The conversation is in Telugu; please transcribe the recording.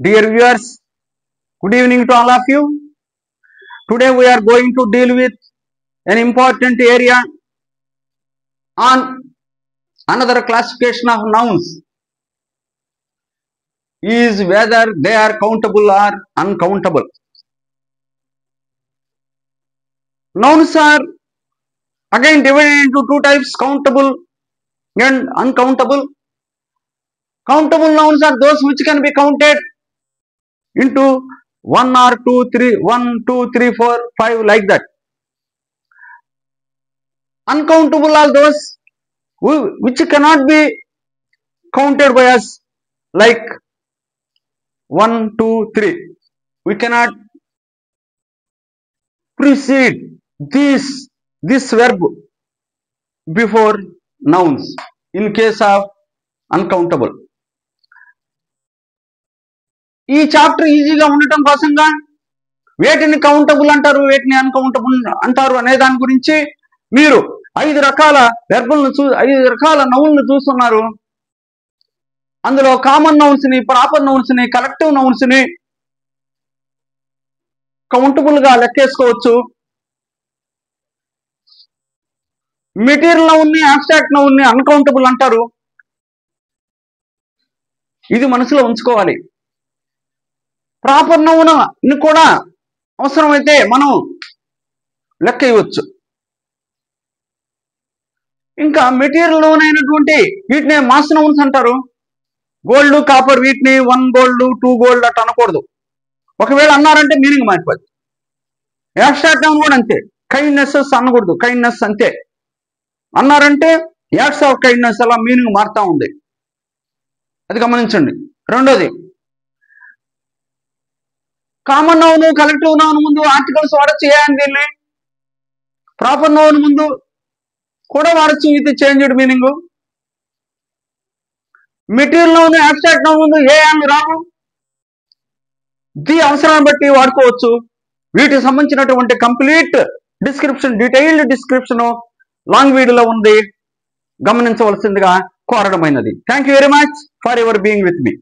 Dear viewers, good evening to all of you. Today we are going to deal with an important area on another classification of nouns, is whether they are countable or uncountable. Nouns are again divided into two types, countable and uncountable. Countable nouns are those which can be counted into 1 or 2, 3, 1, 2, 3, 4, 5 like that. Uncountable are those which cannot be counted by us, like 1, 2, 3. We cannot precede this verb before nouns in case of uncountable. ఈ చాప్టర్ ఈజీగా ఉండటం కోసంగా వేటిని కౌంటబుల్ అంటారు, వేటిని అన్కౌంటబుల్ అంటారు అనే దాని గురించి మీరు 5 రకాల వెర్బులను 5 రకాల నౌన్లను చూస్తున్నారు. అందులో కామన్ నౌన్స్ ని, ప్రాపర్ నౌన్స్ ని, కలెక్టివ్ నౌన్స్ ని కౌంటబుల్ గా లెక్కేసుకోవచ్చు. మెటీరియల్ నౌన్ ని, అబ్స్ట్రాక్ట్ నౌన్ ని అన్కౌంటబుల్ అంటారు. ఇది మనసులో ఉంచుకోవాలి. ప్రాపర్ నౌన్ ని కూడా అవసరమైతే మనం లెక్క ఇవ్వచ్చు. ఇంకా మెటీరియల్ నౌన్ అయినటువంటి వీటిని మాస్ నౌన్స్ అంటారు. గోల్డ్, కాపర్ వీటిని 1 గోల్డ్ 2 గోల్డ్ అట్లా అనకూడదు. ఒకవేళ అన్నారంటే మీనింగ్ మారిపోద్ది. యాబ్స్ట్రాక్ట్ నౌన్ కూడా అంతే, కైండ్నెస్ అనకూడదు, కైండ్నెస్ అంతే అన్నారంటే యాక్ట్స్ ఆఫ్ కైండ్నెస్ అలా మీనింగ్ మారుతా ఉంది. అది గమనించండి. రెండోది, కామన్ నౌన్, కలెక్టివ్ నౌన్ ముందు ఆర్టికల్స్ వాడచ్చు, ఏ అని దీన్ని. ప్రాపర్ నౌన్ ముందు కూడా వాడచ్చు with changed meaning. Material noun, abstract noun ముందు ఏ అని రావు, ది అవసరాన్ని బట్టి వాడుకోవచ్చు. వీటికి సంబంధించినటువంటి complete description, detailed description long వీడియోలో ఉంది, గమనించవలసిందిగా కోరడమైనది. Thank you very much for your being with me.